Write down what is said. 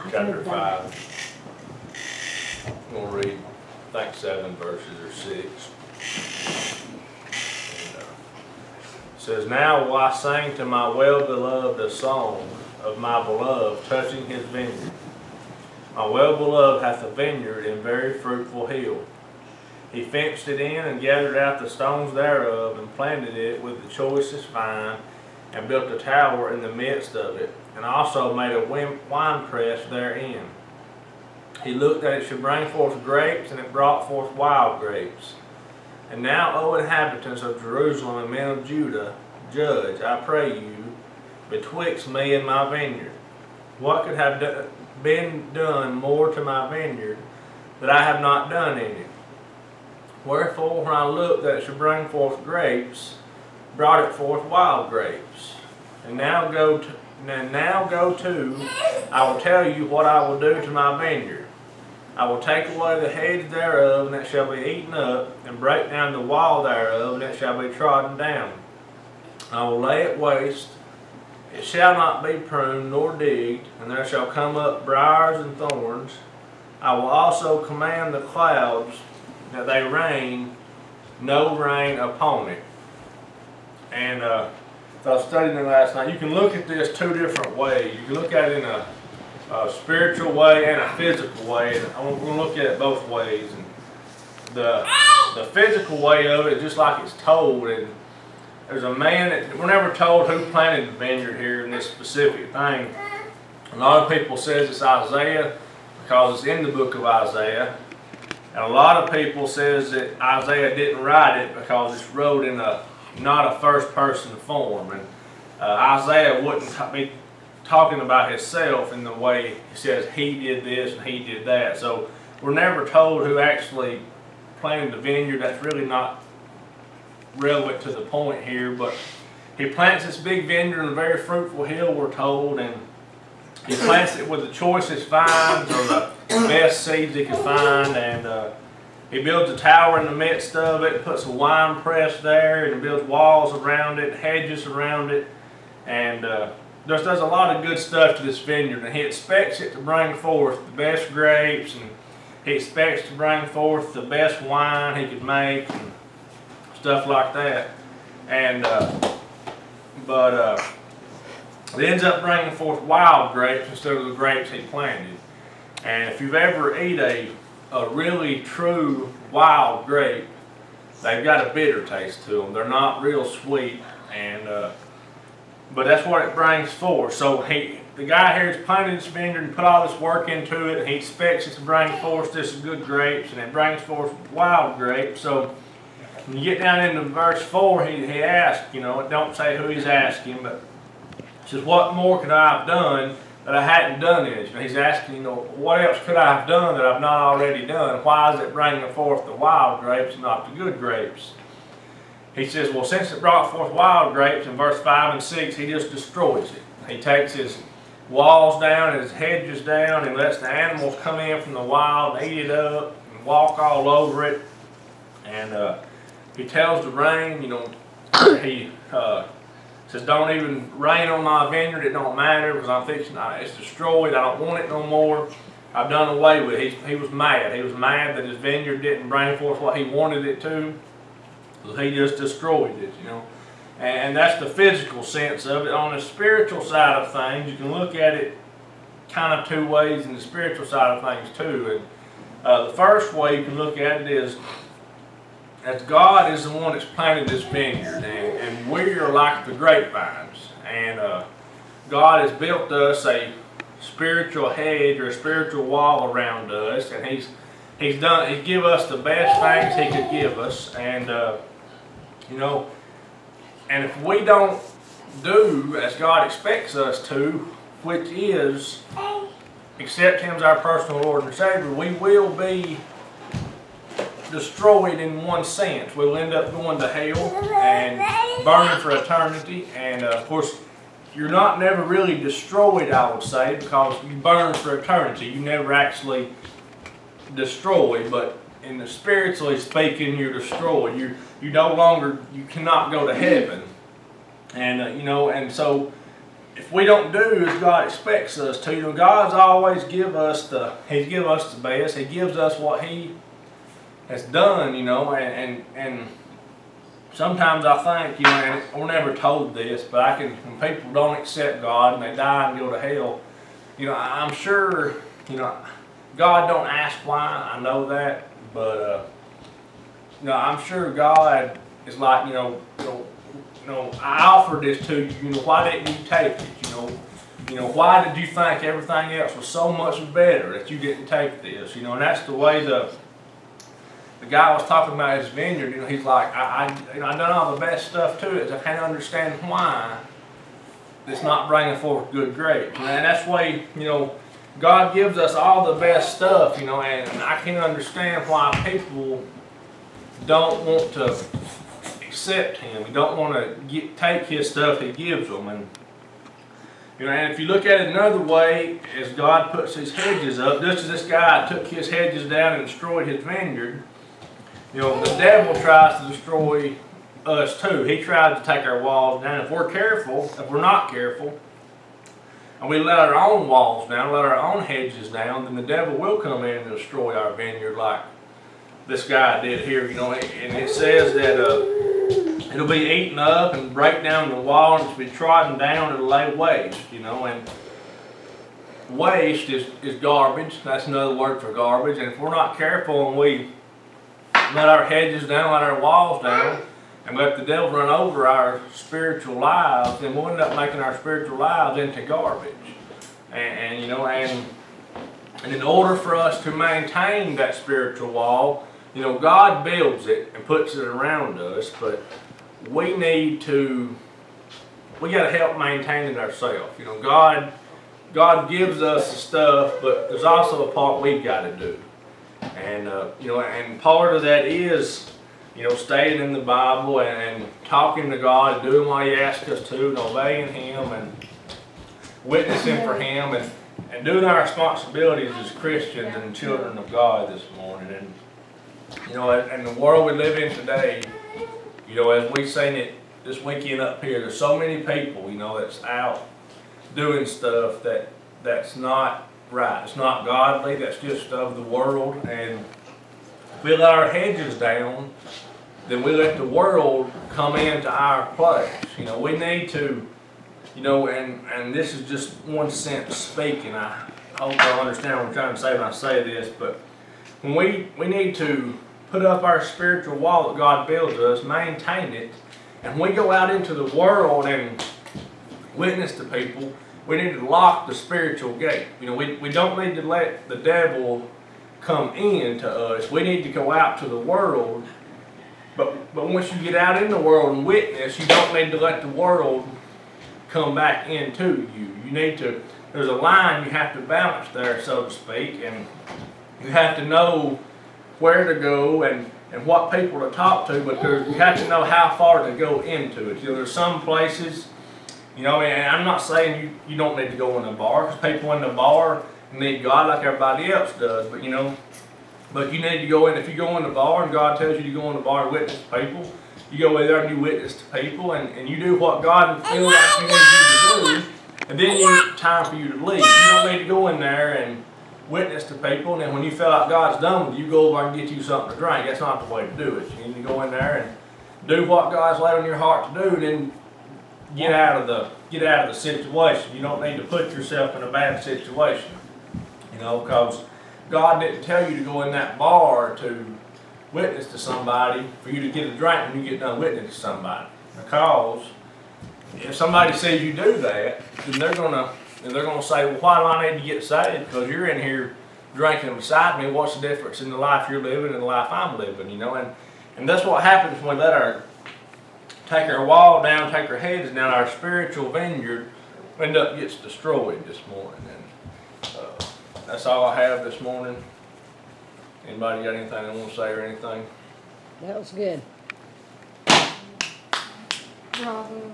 chapter 5. I'm going to read, I think 7 verses or 6. And, it says, "Now will I sing to my well-beloved a song of my beloved touching his vineyard. My well-beloved hath a vineyard in very fruitful hill. He fenced it in and gathered out the stones thereof, and planted it with the choicest vine, and built a tower in the midst of it, and also made a winepress therein. He looked that it should bring forth grapes, and it brought forth wild grapes. And now, O inhabitants of Jerusalem and men of Judah, judge, I pray you, betwixt me and my vineyard. What could have been done more to my vineyard that I have not done in it? Wherefore, when I looked that it should bring forth grapes, brought it forth wild grapes. And now go to, I will tell you what I will do to my vineyard. I will take away the hedge thereof, and it shall be eaten up, and break down the wall thereof, and it shall be trodden down. I will lay it waste. It shall not be pruned nor digged, and there shall come up briars and thorns. I will also command the clouds that they rain no rain upon it." And so I was studying it last night. You can look at this two different ways. You can look at it in a spiritual way and a physical way. And I'm going to look at it both ways. And the physical way of it, just like it's told, and there's a man that we're never told who planted the vineyard here in this specific thing. A lot of people says it's Isaiah because it's in the book of Isaiah. And a lot of people says that Isaiah didn't write it because it's wrote in not a first person form. And Isaiah wouldn't be talking about himself in the way he says he did this and he did that. So we're never told who actually planted the vineyard. That's really not relevant to the point here. But he plants this big vineyard in a very fruitful hill, we're told, and he plants it with the choicest vines or the best seeds he could find, and he builds a tower in the midst of it, puts a wine press there, and he builds walls around it, hedges around it, and just does a lot of good stuff to this vineyard. And he expects it to bring forth the best grapes, and he expects to bring forth the best wine he could make, and stuff like that. And it ends up bringing forth wild grapes instead of the grapes he planted. And if you've ever eaten a really true wild grape, they've got a bitter taste to them. They're not real sweet, and but that's what it brings forth. So the guy here has planted this vineyard and put all this work into it, and he expects it to bring forth this good grapes, and it brings forth wild grapes. So when you get down into verse 4, he asks, it don't say who he's asking, but he says, "What more could I have done that I hadn't done it?" He's asking, what else could I have done that I've not already done? Why is it bringing forth the wild grapes and not the good grapes? He says, well, since it brought forth wild grapes, in verse 5 and 6, he just destroys it. He takes his walls down and his hedges down, and lets the animals come in from the wild and eat it up and walk all over it. And he tells the rain, he says, "Don't even rain on my vineyard, it don't matter, because I'm fixing it's destroyed, I don't want it no more. I've done away with it." He was mad. He was mad that his vineyard didn't bring forth what he wanted it to. So he just destroyed it, And that's the physical sense of it. On the spiritual side of things, you can look at it kind of two ways in the spiritual side of things too. And the first way you can look at it is, as God is the one that's planted this vineyard, and we are like the grapevines, and God has built us a spiritual hedge or a spiritual wall around us, and He's give us the best things He could give us, and and if we don't do as God expects us to, which is accept Him as our personal Lord and Savior, we will be destroyed in one sense. We'll end up going to hell and burning for eternity. And of course, you're never really destroyed, I would say, because you burn for eternity. You never actually destroy, but in the spiritually speaking, you're destroyed. You cannot go to heaven. And and so if we don't do as God expects us to, you know, God's always give us the best. He gives us what He has done, you know, and sometimes I think, you know, and we're never told this, but when people don't accept God and they die and go to hell, you know, I'm sure, you know, God don't ask why, I know that, but, you know, I'm sure God is like, you know, I offered this to you, you know, why didn't you take it, you know, why did you think everything else was so much better that you didn't take this, you know, and that's the way the guy was talking about his vineyard, you know, he's like, you know, I done all the best stuff to it, I can't understand why it's not bringing forth good grapes, and that's the way, you know, God gives us all the best stuff, you know, and I can't understand why people don't want to accept Him. We don't want to take His stuff He gives them. And, you know, and if you look at it another way, as God puts His hedges up, just as this guy took his hedges down and destroyed his vineyard, you know, the devil tries to destroy us too. He tries to take our walls down. If we're not careful, and we let our own walls down, let our own hedges down, then the devil will come in and destroy our vineyard like this guy did here, you know, and it says that it'll be eaten up and break down the wall, and it'll be trodden down and lay waste, you know, and waste is garbage. That's another word for garbage, and if we're not careful and we let our hedges down, let our walls down, and let the devil run over our spiritual lives, then we'll end up making our spiritual lives into garbage. And you know, and in order for us to maintain that spiritual wall, you know, God builds it and puts it around us, but we got to help maintain it ourselves. You know, God gives us the stuff, but there's also a part we've got to do. And you know, and part of that is, you know, staying in the Bible and talking to God and doing what He asks us to, and obeying Him and witnessing for Him, and doing our responsibilities as Christians and children of God this morning. And you know, in the world we live in today, you know, as we've seen it this weekend up here, there's so many people, you know, that's out doing stuff that's not right. It's not godly. That's just of the world. And if we let our hedges down, then we let the world come into our place. You know, we need to, you know, and this is just one sentence speaking. I hope y'all understand what I'm trying to say when I say this, but when we need to put up our spiritual wall that God builds us, maintain it, and we go out into the world and witness to people, we need to lock the spiritual gate. You know, we don't need to let the devil come in to us. We need to go out to the world. But once you get out in the world and witness, you don't need to let the world come back into you. You need to, there's a line you have to balance there, so to speak, and you have to know where to go and what people to talk to, but you have to know how far to go into it. You know, there's some places, you know, and I'm not saying you don't need to go in a bar, because people in the bar need God like everybody else does, but you know, but you need to go in, if you go in the bar and God tells you to go in the bar and witness to people, you go in there and you witness to people, and you do what God feels like you need you to do, and then it's time for you to leave. You don't need to go in there and witness to people, and then when you feel like God's done with you, go over and get you something to drink. That's not the way to do it. You need to go in there and do what God's laid on your heart to do, and then get out of the situation. You don't need to put yourself in a bad situation, you know, because God didn't tell you to go in that bar to witness to somebody for you to get a drink when you get done witnessing to somebody. Because if somebody sees you do that, then they're gonna say, well, why do I need to get saved? Because you're in here drinking beside me. What's the difference in the life you're living and the life I'm living? You know, and that's what happens when we take our wall down, take our heads down. Our spiritual vineyard gets destroyed this morning. And that's all I have this morning. Anybody got anything they want to say or anything? That was good. Bravo.